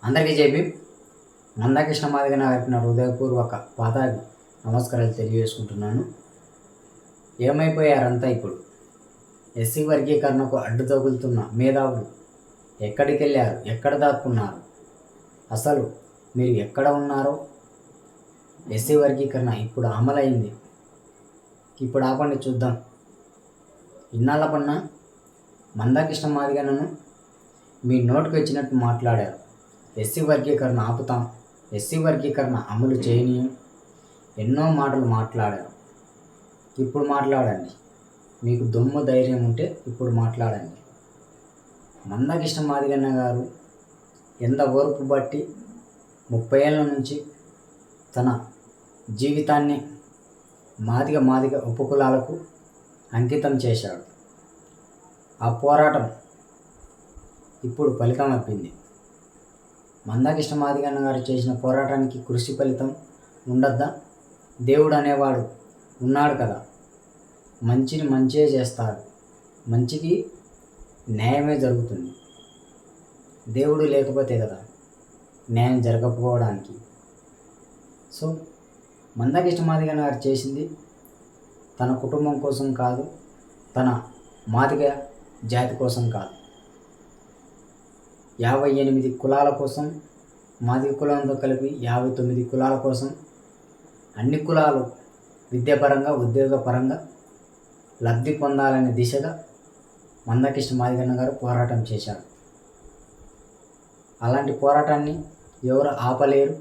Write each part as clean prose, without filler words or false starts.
అందరికీ జేబీ మందాకృష్ణ మాదిగ గారికి నా హృదయపూర్వక పాదాభి నమస్కారాలు తెలియజేసుకుంటున్నాను. ఏమైపోయారంతా ఇప్పుడు? ఎస్సీ వర్గీకరణకు అడ్డు తగులుతున్న మేధావులు ఎక్కడికి వెళ్ళారు? ఎక్కడ దాక్కున్నారు? అసలు మీరు ఎక్కడ ఉన్నారో? ఎస్సీ వర్గీకరణ ఇప్పుడు అమలైంది, ఇప్పుడు ఆపండి చూద్దాం. ఇన్నాళ్ళ పన్న మందాకృష్ణ మాదిగను మీ నోటికి వచ్చినట్టు మాట్లాడారు. ఎస్సీ వర్గీకరణ ఆపుతాం, ఎస్సీ వర్గీకరణ అమలు చేయనీయం, ఎన్నో మాటలు మాట్లాడారు. ఇప్పుడు మాట్లాడండి, మీకు దమ్ము ధైర్యం ఉంటే ఇప్పుడు మాట్లాడండి. మందాకృష్ణ మాదిగన్న గారు ఎంత ఓర్పు బట్టి 30 ఏళ్ళ నుంచి తన జీవితాన్ని మాదిగ ఉపకులాలకు అంకితం చేశాడు. ఆ పోరాటం ఇప్పుడు ఫలితం అప్పింది. మందాకృష్ణ మాదిగన్న గారు చేసిన పోరాటానికి కృషి ఫలితం ఉండద్దా? దేవుడు అనేవాడు ఉన్నాడు కదా, మంచిని మంచే చేస్తాడు, మంచికి న్యాయమే జరుగుతుంది. దేవుడు లేకపోతే కదా న్యాయం జరగకపోవడానికి. సో మందాకృష్ణ మాదిగన్న గారు చేసింది తన కుటుంబం కోసం కాదు, తన మాదిగ జాతి కోసం కాదు, 58 కులాల కోసం, మాదిగ కులంతో కలిపి 59 కులాల కోసం, అన్ని కులాలు విద్యాపరంగా ఉద్యోగపరంగా లబ్ధి పొందాలనే దిశగా మందాకృష్ణ మాదిగన్న గారు పోరాటం చేశారు. అలాంటి పోరాటాన్ని ఎవరు ఆపలేరు,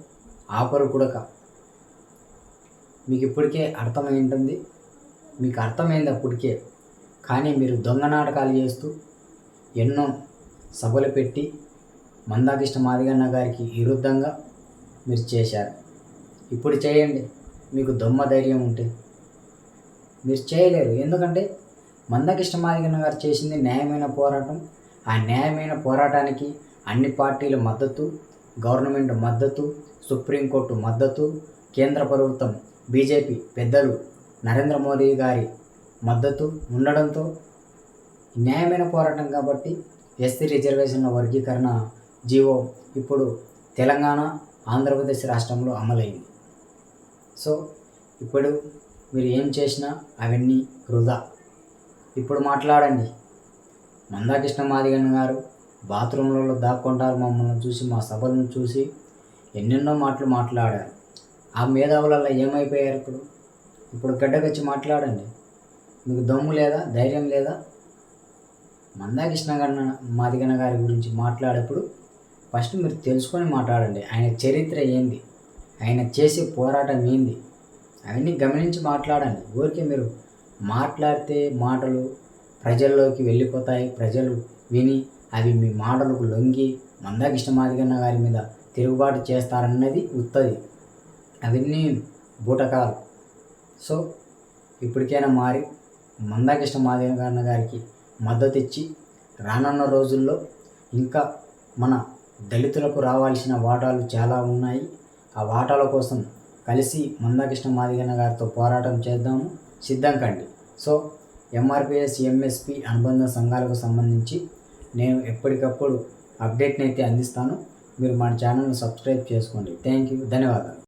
ఆపరు కూడా. మీకు ఇప్పటికే అర్థమై ఉంటుంది, మీకు అర్థమైంది అప్పటికే. కానీ మీరు దొంగ నాటకాలు చేస్తూ ఎన్నో సభలు పెట్టి మందాకృష్ణ మాదిగన్న గారికి విరుద్ధంగా మీరు చేశారు. ఇప్పుడు చేయండి, మీకు దొమ్మ ధైర్యం ఉంటే. మీరు చేయలేరు, ఎందుకంటే మందాకృష్ణ మాదిగన్న గారు చేసింది న్యాయమైన పోరాటం. ఆ న్యాయమైన పోరాటానికి అన్ని పార్టీల మద్దతు, గవర్నమెంట్ మద్దతు, సుప్రీంకోర్టు మద్దతు, కేంద్ర ప్రభుత్వం బీజేపీ పెద్దలు నరేంద్ర మోదీ గారి మద్దతు ఉండడంతో న్యాయమైన పోరాటం కాబట్టి ఎస్సీ రిజర్వేషన్ల వర్గీకరణ జీవో ఇప్పుడు తెలంగాణ, ఆంధ్రప్రదేశ్ రాష్ట్రంలో అమలైంది. సో ఇప్పుడు మీరు ఏం చేసినా అవన్నీ వృధా. ఇప్పుడు మాట్లాడండి. మందాకృష్ణ మాదిగన్న గారు బాత్రూంలలో దాక్కుంటారు, మమ్మల్ని చూసి, మా సభలను చూసి ఎన్నెన్నో మాటలు మాట్లాడారు. ఆ మేధావులలో ఏమైపోయారు? ఇప్పుడు గడ్డకొచ్చి మాట్లాడండి. మీకు దమ్ము లేదా, ధైర్యం లేదా? మందాకృష్ణ మాదిగన్న గారి గురించి మాట్లాడేప్పుడు ఫస్ట్ మీరు తెలుసుకొని మాట్లాడండి. ఆయన చరిత్ర ఏంది, ఆయన చేసే పోరాటం ఏంది, అవన్నీ గమనించి మాట్లాడండి. ఊరికే మీరు మాట్లాడితే మాటలు ప్రజల్లోకి వెళ్ళిపోతాయి, ప్రజలు విని అవి మీ మాటలకు లొంగి మందాకృష్ణ మాదిగన్న గారి మీద తిరుగుబాటు చేస్తారన్నది ఉత్తది, అవన్నీ బూటకాలు. సో ఇప్పటికైనా మారి మందాకృష్ణ మాదిగన్న గారికి మద్దతు ఇచ్చి రానున్న రోజుల్లో ఇంకా మన దళితులకు రావాల్సిన వాటాలు చాలా ఉన్నాయి. ఆ వాటాల కోసం కలిసి మందాకృష్ణ మాదిగన్న గారితో పోరాటం చేద్దాము, సిద్ధం కండి. సో ఎంఆర్పిఎస్, ఎంఎస్పి అనుబంధ సంఘాలకు సంబంధించి నేను ఎప్పటికప్పుడు అప్డేట్ని అయితే అందిస్తాను. మీరు మన ఛానల్ని సబ్స్క్రైబ్ చేసుకోండి. థ్యాంక్ యూ, ధన్యవాదాలు.